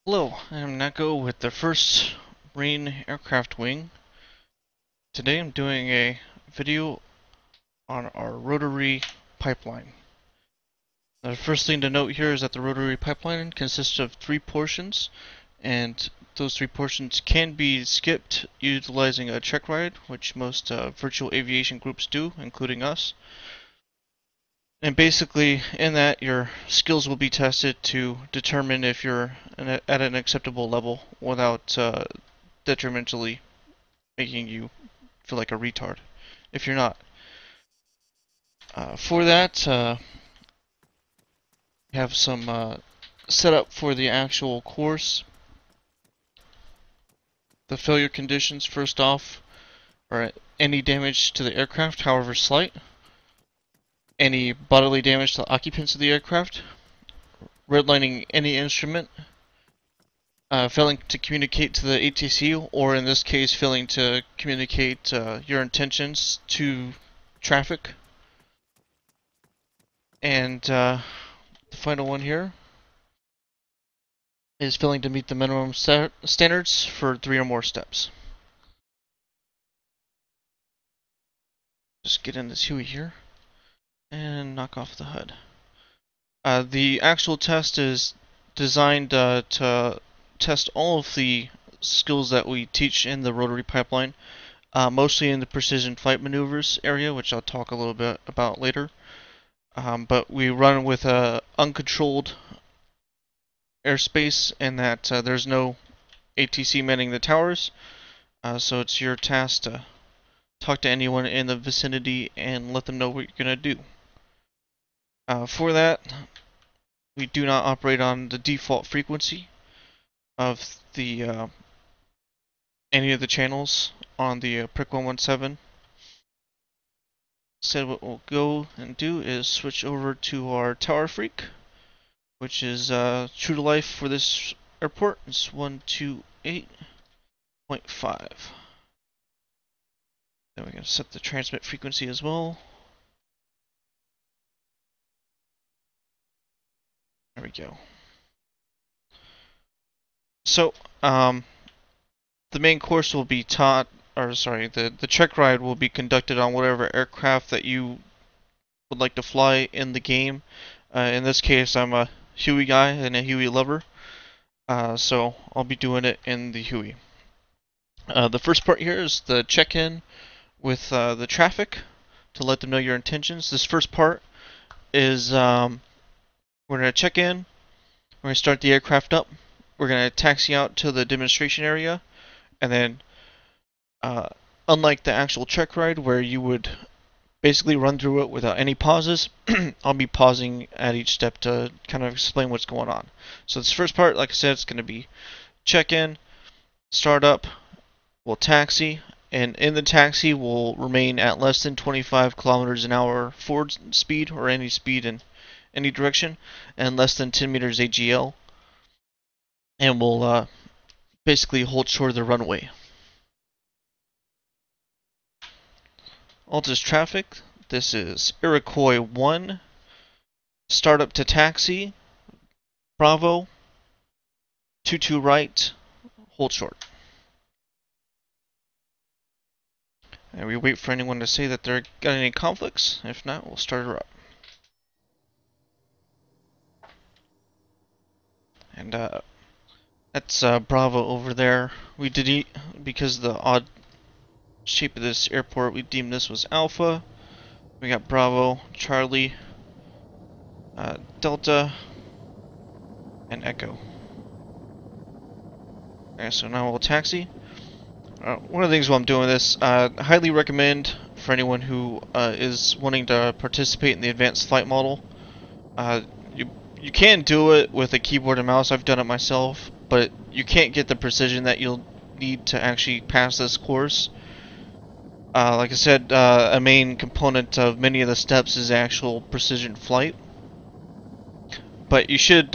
Hello, I'm Neko with the 1st Marine Aircraft Wing. Today I'm doing a video on our rotary pipeline. The first thing to note here is that the rotary pipeline consists of 3 portions, and those 3 portions can be skipped utilizing a Checkride, which most virtual aviation groups do, including us. And basically, in that, your skills will be tested to determine if you're at an acceptable level without detrimentally making you feel like a retard if you're not. For that, we have some setup for the actual course. The failure conditions, first off, are any damage to the aircraft, however slight, any bodily damage to the occupants of the aircraft, redlining any instrument, failing to communicate to the ATC, or in this case, failing to communicate your intentions to traffic. And the final one here is failing to meet the minimum standards for 3 or more steps. Just get in this Huey here and knock off the HUD. The actual test is designed to test all of the skills that we teach in the rotary pipeline, mostly in the precision flight maneuvers area, which I'll talk a little bit about later. But we run with uncontrolled airspace in that there's no ATC manning the towers, so it's your task to talk to anyone in the vicinity and let them know what you're going to do. For that, we do not operate on the default frequency of the any of the channels on the Prick 117. Instead, what we'll go and do is switch over to our tower freak, which is true to life for this airport. It's 128.5. Then we're going to set the transmit frequency as well. There we go. So, the main course will be taught, or sorry, the check ride will be conducted on whatever aircraft that you would like to fly in the game. In this case, I'm a Huey guy and a Huey lover, so I'll be doing it in the Huey. The first part here is the check-in with the traffic to let them know your intentions. This first part is we're going to check in, we're going to start the aircraft up, we're going to taxi out to the demonstration area, and then unlike the actual check ride where you would basically run through it without any pauses, I'll be pausing at each step to kind of explain what's going on. So this first part, like I said, it's going to be check in, start up, we'll taxi, and in the taxi we'll remain at less than 25 kilometers an hour forward speed, or any speed in any direction, and less than 10 meters AGL, and we'll basically hold short of the runway. Altus traffic, this is Iroquois 1, startup to taxi, Bravo, 22 right, hold short. And we wait for anyone to say that they're got any conflicts. If not, we'll start her up. And that's Bravo over there. We did because of the odd shape of this airport, we deemed this was Alpha. We got Bravo, Charlie, Delta, and Echo. Okay, so now we'll taxi. One of the things while I'm doing this, I highly recommend for anyone who is wanting to participate in the advanced flight model. You can do it with a keyboard and mouse. I've done it myself, but you can't get the precision that you'll need to actually pass this course. Like I said, a main component of many of the steps is actual precision flight. But you should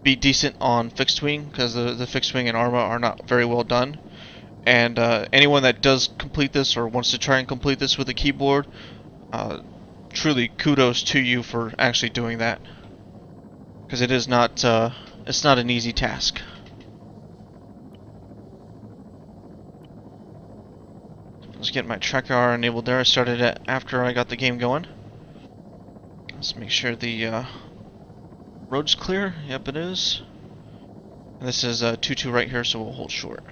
be decent on fixed wing, because the fixed wing and ARMA are not very well done. And anyone that does complete this or wants to try and complete this with a keyboard, truly kudos to you for actually doing that, because it is not it's not an easy task. Let's get my tracker enabled there. I started it after I got the game going. Let's make sure the road's clear. Yep, it is. And this is 2-2 right here, so we'll hold short.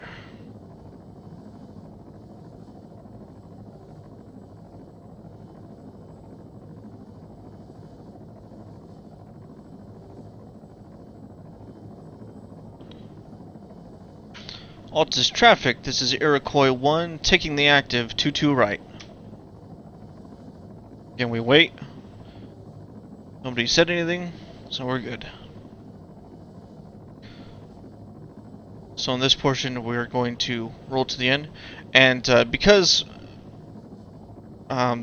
Altus traffic, this is Iroquois 1, taking the active, 2-2 right. Again, we wait. Nobody said anything, so we're good. So in this portion, we're going to roll to the end. And because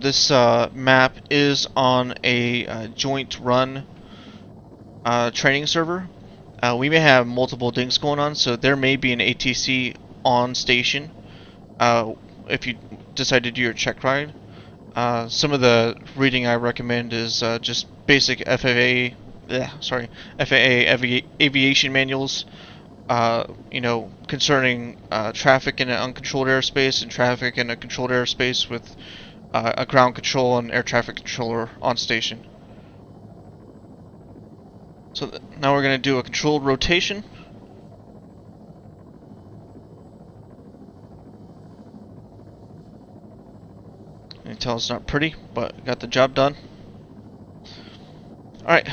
this map is on a joint run training server, we may have multiple things going on, so there may be an ATC on station if you decide to do your Checkride. Some of the reading I recommend is just basic FAA aviation manuals, you know, concerning traffic in an uncontrolled airspace and traffic in a controlled airspace with a ground control and air traffic controller on station. So now we're going to do a controlled rotation. You can tell it's not pretty, but got the job done. Alright,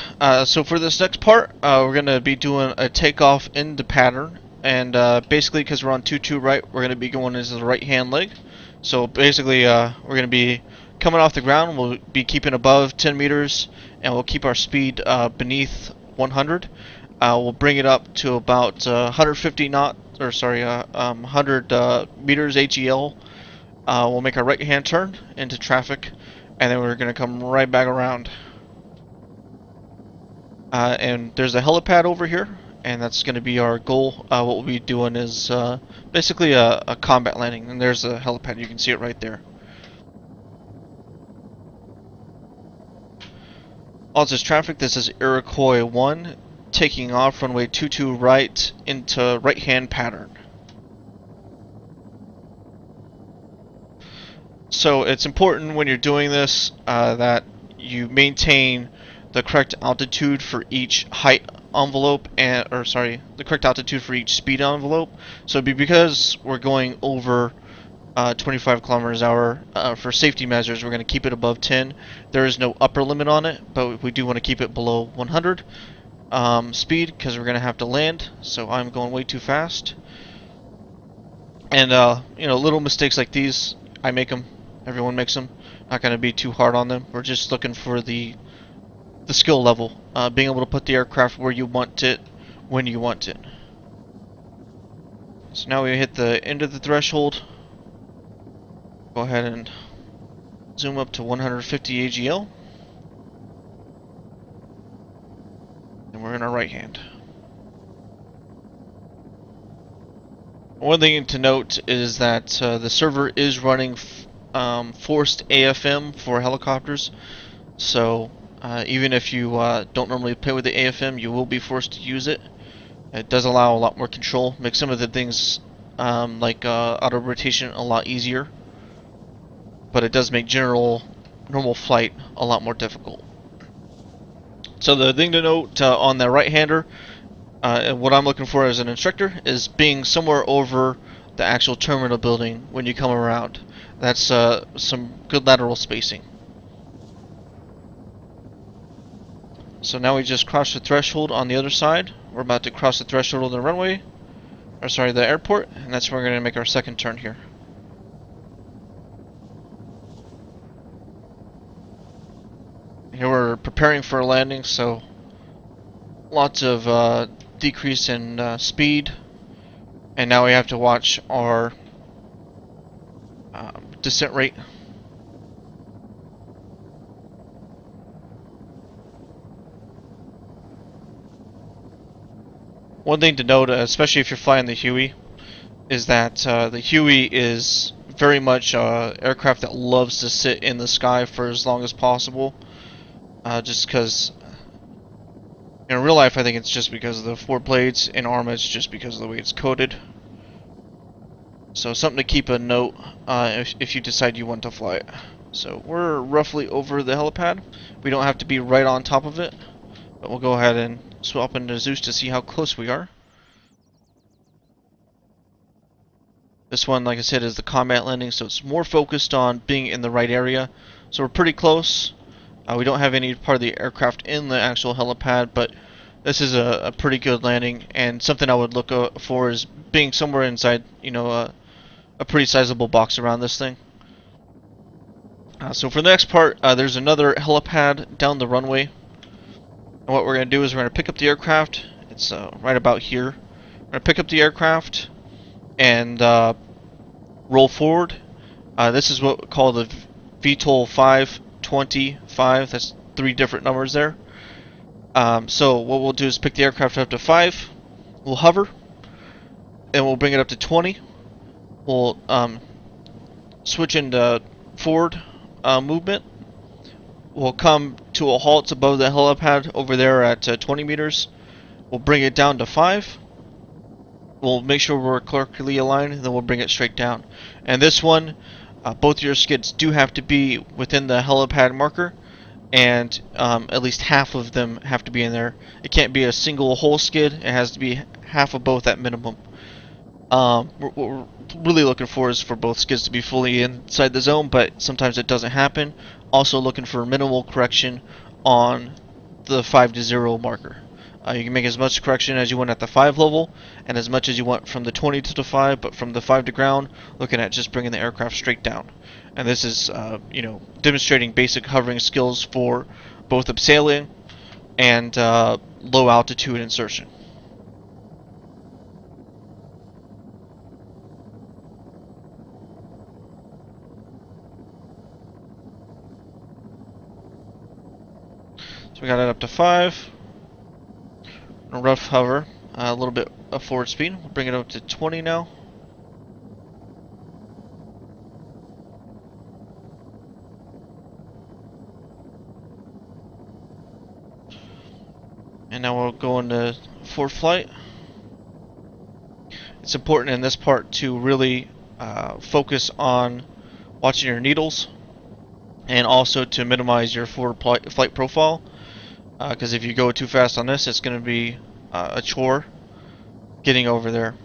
so for this next part, we're going to be doing a takeoff into pattern. And basically, because we're on 2-2 right, we're going to be going into the right hand leg. So basically, we're going to be coming off the ground. We'll be keeping above 10 meters, and we'll keep our speed beneath 100. We'll bring it up to about 150 knot, or sorry, 100 meters AGL. We'll make our right hand turn into traffic, and then we're going to come right back around. And there's a helipad over here, and that's going to be our goal. What we'll be doing is basically a combat landing, and there's a helipad. You can see it right there. Altus traffic, this is Iroquois 1, taking off runway 22 right into right-hand pattern. So it's important when you're doing this that you maintain the correct altitude for each height envelope, and the correct altitude for each speed envelope. So because we're going over 25 kilometers an hour, for safety measures, we're going to keep it above 10. There is no upper limit on it, but we do want to keep it below 100 speed because we're going to have to land. So I'm going way too fast. And you know, little mistakes like these, I make them. Everyone makes them. Not going to be too hard on them. We're just looking for the skill level, being able to put the aircraft where you want it, when you want it. So now we hit the end of the threshold. Go ahead and zoom up to 150 AGL. And we're in our right hand. One thing to note is that the server is running forced AFM for helicopters. So even if you don't normally play with the AFM, you will be forced to use it. It does allow a lot more control, makes some of the things like auto rotation a lot easier. But it does make normal flight a lot more difficult. So the thing to note on the right-hander, what I'm looking for as an instructor, is being somewhere over the actual terminal building when you come around. That's some good lateral spacing. So now we just crossed the threshold on the other side. We're about to cross the threshold of the runway, or sorry, the airport, and that's where we're going to make our second turn here. Here we're preparing for a landing, so lots of decrease in speed, and now we have to watch our descent rate. One thing to note, especially if you're flying the Huey, is that the Huey is very much an aircraft that loves to sit in the sky for as long as possible. Just because, In real life, I think it's just because of the 4 blades. In ARMA, it's just because of the way it's coded. So something to keep a note if you decide you want to fly it. So we're roughly over the helipad. We don't have to be right on top of it, but we'll go ahead and swap into Zeus to see how close we are. This one, like I said, is the combat landing, so it's more focused on being in the right area. So we're pretty close. We don't have any part of the aircraft in the actual helipad, but this is a pretty good landing, and something I would look for is being somewhere inside, you know, a pretty sizable box around this thing. So for the next part, there's another helipad down the runway. And what we're going to do is we're going to pick up the aircraft. It's right about here. We're going to pick up the aircraft and roll forward. This is what we call the VTOL 525. That's 3 different numbers there. So what we'll do is pick the aircraft up to 5. We'll hover. And we'll bring it up to 20. We'll switch into forward movement. We'll come to a halt above the helipad over there at 20 meters. We'll bring it down to 5. We'll make sure we're correctly aligned, and then we'll bring it straight down. And this one, both your skids do have to be within the helipad marker, and at least half of them have to be in there. It can't be a single whole skid. It has to be half of both at minimum. What we're really looking for is for both skids to be fully inside the zone, but sometimes it doesn't happen. Also looking for minimal correction on the 5 to 0 marker. You can make as much correction as you want at the 5 level, and as much as you want from the 20 to the 5, but from the 5 to ground, looking at just bringing the aircraft straight down. And this is, you know, demonstrating basic hovering skills for both abseiling and low altitude insertion. So we got it up to 5. A rough hover, a little bit of forward speed. We'll bring it up to 20 now. And now we'll go into forward flight. It's important in this part to really focus on watching your needles, and also to minimize your forward flight profile. Because if you go too fast on this, it's going to be a chore getting over there.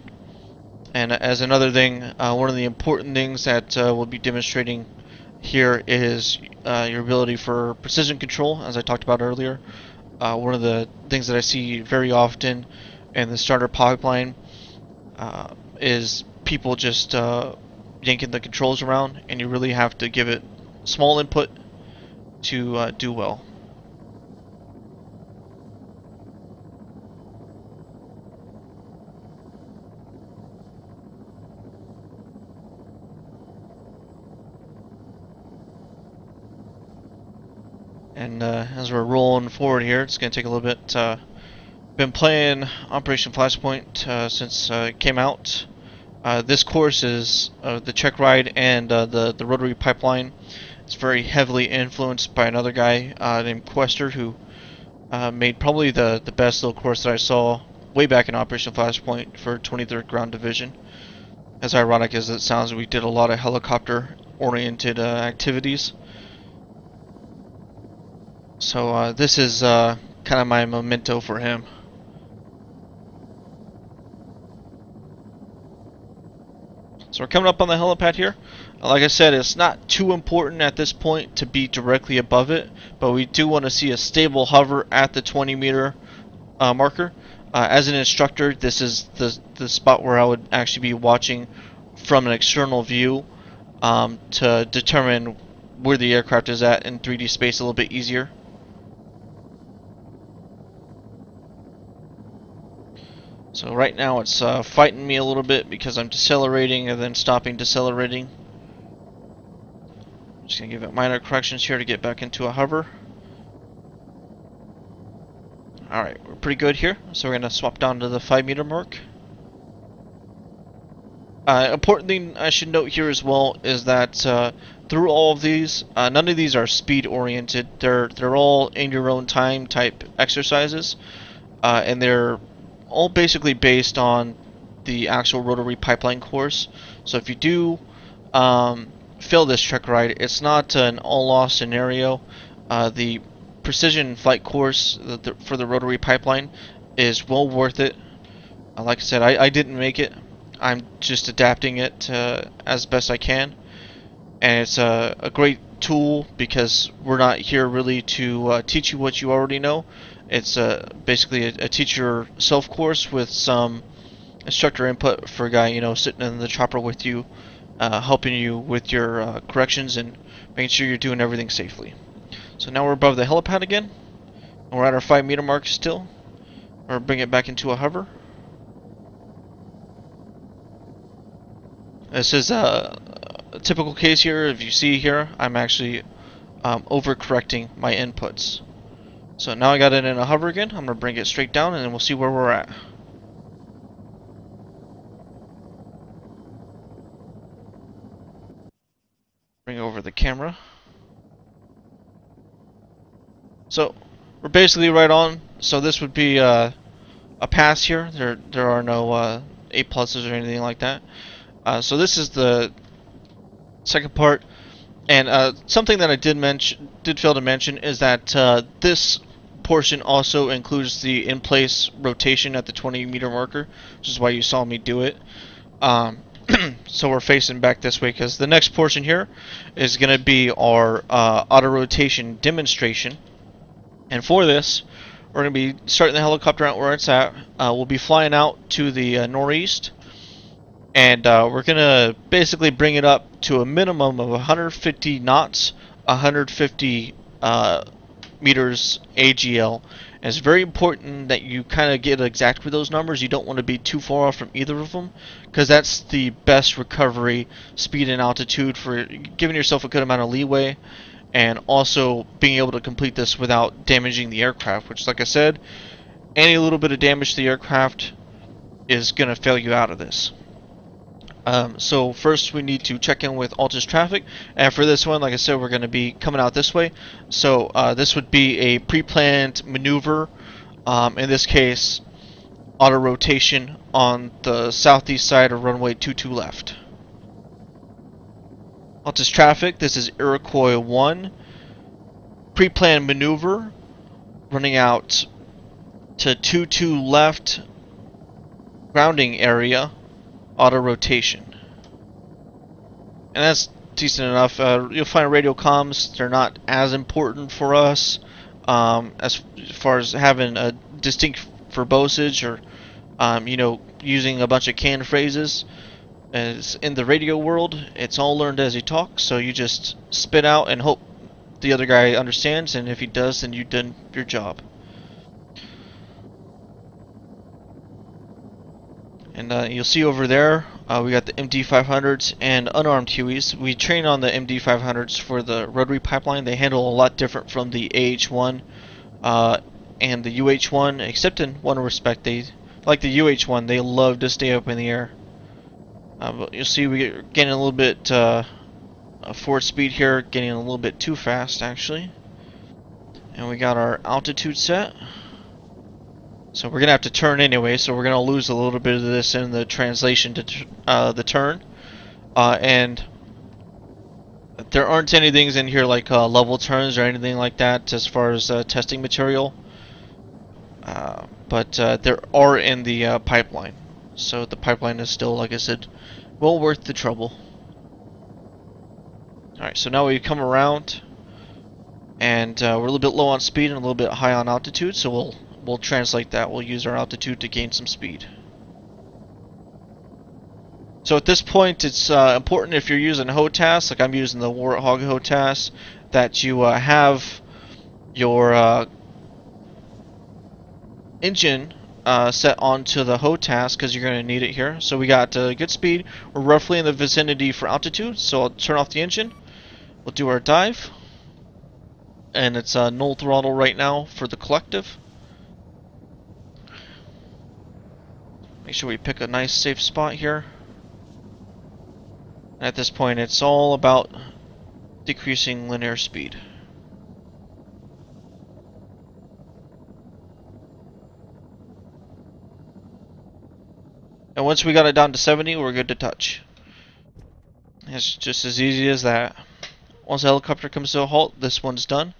And as another thing, one of the important things that we'll be demonstrating here is your ability for precision control, as I talked about earlier. One of the things that I see very often in the starter pipeline is people just yanking the controls around, and you really have to give it small input to do well. And as we're rolling forward here, it's going to take a little bit. Been playing Operation Flashpoint since it came out. This course is the Checkride and the Rotary pipeline. It's very heavily influenced by another guy named Quester, who made probably the best little course that I saw way back in Operation Flashpoint for 23rd Ground Division. As ironic as it sounds, we did a lot of helicopter-oriented activities. So this is kind of my memento for him. So we're coming up on the helipad here. Like I said, it's not too important at this point to be directly above it, but we do want to see a stable hover at the 20-meter marker. As an instructor, this is the spot where I would actually be watching from an external view to determine where the aircraft is at in 3D space a little bit easier. So right now it's fighting me a little bit because I'm decelerating and then stopping decelerating. Just going to give it minor corrections here to get back into a hover. Alright, we're pretty good here. So we're going to swap down to the 5-meter mark. Important thing I should note here as well is that through all of these, none of these are speed oriented. They're all in your own time type exercises. and they're all basically based on the actual Rotary pipeline course. So if you do fail this check ride, it's not an all-loss scenario. The precision flight course for the Rotary pipeline is well worth it. Like I said, I didn't make it. I'm just adapting it as best I can. And it's a great tool because we're not here really to teach you what you already know. It's basically a teacher self course with some instructor input for a guy, you know, sitting in the chopper with you, helping you with your corrections and making sure you're doing everything safely. So now we're above the helipad again, and we're at our 5-meter mark still. Or bring it back into a hover. This is a typical case here. If you see here, I'm actually overcorrecting my inputs. So now I got it in a hover again. I'm going to bring it straight down and then we'll see where we're at. Bring over the camera. So we're basically right on. So this would be a pass here. There are no A pluses or anything like that. So this is the second part. And something that I did fail to mention is that this portion also includes the in-place rotation at the 20-meter marker, which is why you saw me do it. So we're facing back this way because the next portion here is going to be our auto rotation demonstration. And for this, we're going to be starting the helicopter out where it's at. We'll be flying out to the northeast. And we're going to basically bring it up to a minimum of 150 knots, 150 meters AGL. And it's very important that you kind of get exact with those numbers. You don't want to be too far off from either of them, because that's the best recovery speed and altitude for giving yourself a good amount of leeway, and also being able to complete this without damaging the aircraft, which, like I said, any little bit of damage to the aircraft is going to fail you out of this. So first we need to check in with Altus traffic, and for this one, like I said, we're going to be coming out this way. So this would be a pre-planned maneuver, in this case auto rotation on the southeast side of runway 22 left. Altus traffic, this is Iroquois 1, pre-planned maneuver, running out to 22 left, grounding area, auto rotation. And that's decent enough. You'll find radio comms, they're not as important for us as far as having a distinct verbosage or you know, using a bunch of canned phrases. As in the radio world, it's all learned as you talk, so you just spit out and hope the other guy understands, and if he does, then you've done your job. And you'll see over there, we got the MD500s and unarmed Hueys. We train on the MD500s for the Rotary pipeline. They handle a lot different from the AH1 and the UH1, except in one respect. They, like the UH1, they love to stay up in the air. But you'll see we're getting a little bit forward speed here, getting a little bit too fast actually. And we got our altitude set. So we're going to have to turn anyway, so we're going to lose a little bit of this in the translation to the turn. And there aren't any things in here like level turns or anything like that as far as testing material. But there are in the pipeline. So the pipeline is still, like I said, well worth the trouble. Alright, so now we come around, and we're a little bit low on speed and a little bit high on altitude, so we'll translate that. We'll use our altitude to gain some speed. So at this point, it's important if you're using HOTAS, like I'm using the Warthog HOTAS, that you have your engine set onto the HOTAS, because you're going to need it here. So we got good speed. We're roughly in the vicinity for altitude, so I'll turn off the engine. We'll do our dive. And it's null throttle right now for the collective. Make sure we pick a nice safe spot here. At this point, it's all about decreasing linear speed. And once we got it down to 70, we're good to touch. It's just as easy as that. Once the helicopter comes to a halt, this one's done.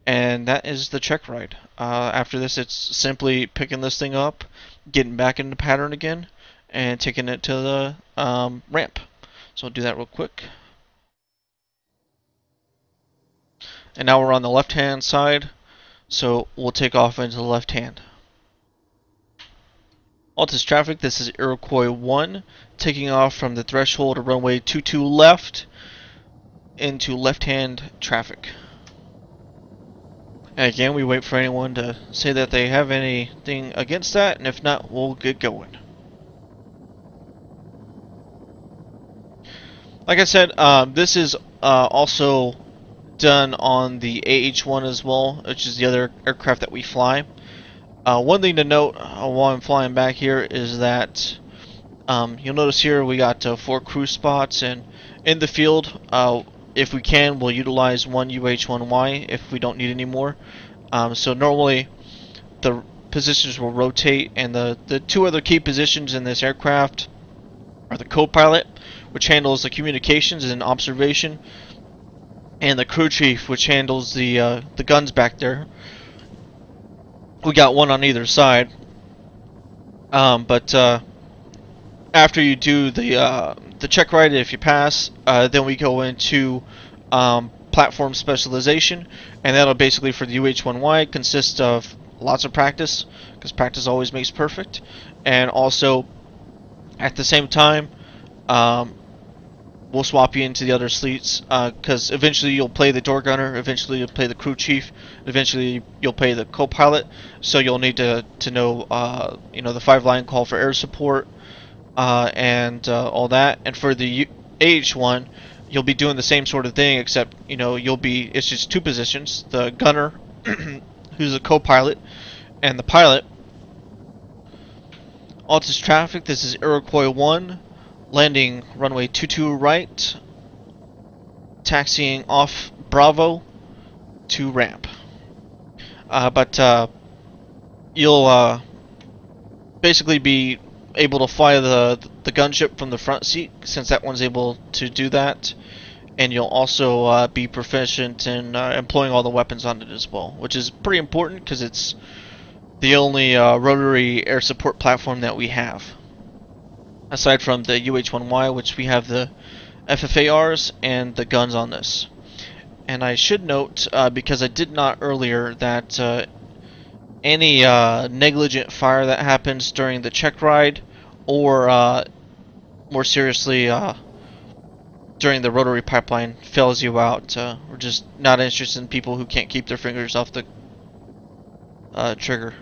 And that is the check ride. After this, it's simply picking this thing up, getting back into pattern again, and taking it to the ramp. So I'll do that real quick. And now we're on the left-hand side, so we'll take off into the left hand. Altus traffic, this is Iroquois 1, taking off from the threshold of runway 22 left into left-hand traffic. And again, we wait for anyone to say that they have anything against that, and if not, we'll get going. Like I said, this is also done on the AH-1 as well, which is the other aircraft that we fly. One thing to note while I'm flying back here is that you'll notice here we got 4 crew spots, and in the field, if we can, we'll utilize one UH-1Y if we don't need any more. So normally the positions will rotate, and the 2 other key positions in this aircraft are the co-pilot, which handles the communications and observation, and the crew chief, which handles the guns back there. We got one on either side, but after you do the check ride, if you pass, then we go into platform specialization, and that'll basically, for the UH-1Y, consist of lots of practice, because practice always makes perfect, and also at the same time we'll swap you into the other sleets, because eventually you'll play the door gunner, eventually you'll play the crew chief, eventually you'll play the co-pilot, so you'll need to know you know, the 5-line call for air support, and all that. And for the AH-1, you'll be doing the same sort of thing, except, you know, it's just 2 positions, the gunner who's a co-pilot, and the pilot. Altus traffic, this is Iroquois 1, landing runway 22 right, taxiing off Bravo to ramp. But you'll basically be able to fly the gunship from the front seat, since that one's able to do that, and you'll also be proficient in employing all the weapons on it as well, which is pretty important because it's the only rotary air support platform that we have, aside from the UH-1Y, which we have the FFARs and the guns on this. And I should note, because I did not earlier, that any negligent fire that happens during the check ride, or more seriously during the rotary pipeline, fails you out. We're just not interested in people who can't keep their fingers off the trigger.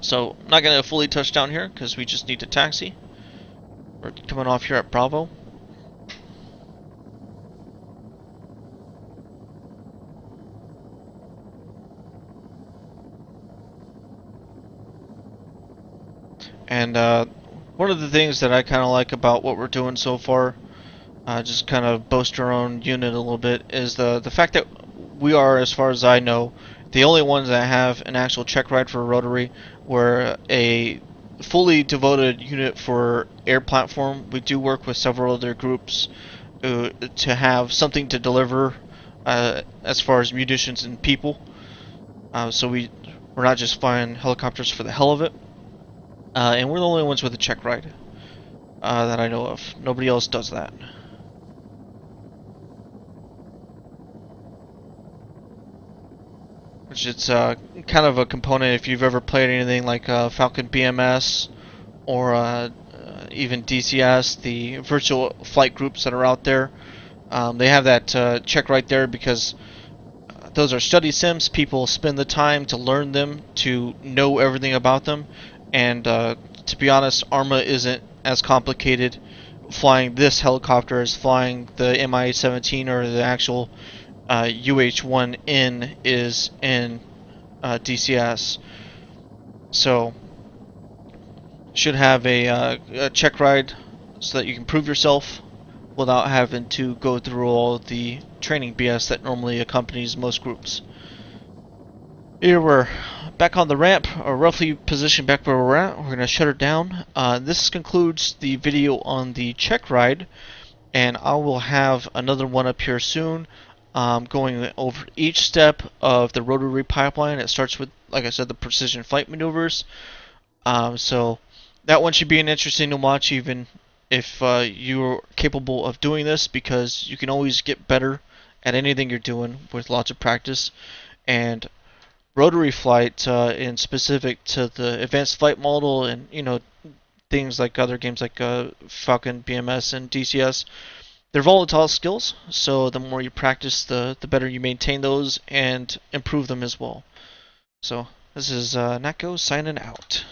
So, not going to fully touch down here because we just need to taxi. We're coming off here at Bravo. And one of the things that I kind of like about what we're doing so far, just kind of boast our own unit a little bit, is the fact that we are, as far as I know, the only ones that have an actual check ride for Rotary. We're a fully devoted unit for air platform. We do work with several other groups to have something to deliver as far as munitions and people. So we're not just flying helicopters for the hell of it. And we're the only ones with a check ride that I know of. Nobody else does that. Which it's kind of a component if you've ever played anything like Falcon BMS or even DCS, the virtual flight groups that are out there. They have that check right there because those are study sims. People spend the time to learn them, to know everything about them. And to be honest, ARMA isn't as complicated flying this helicopter as flying the Mi-17 or the actual UH-1N is in DCS. So, should have a check ride so that you can prove yourself without having to go through all the training BS that normally accompanies most groups. Here we're back on the ramp, or roughly positioned back where we're at. We're going to shut it down. This concludes the video on the check ride, and I will have another one up here soon, going over each step of the rotary pipeline. It starts with, like I said, the precision flight maneuvers. So that one should be an interesting to watch, even if you're capable of doing this, because you can always get better at anything you're doing with lots of practice. And rotary flight, in specific to the advanced flight model, and things like other games like Falcon, BMS, and DCS, they're volatile skills. So the more you practice, the better you maintain those and improve them as well. So this is Nako signing out.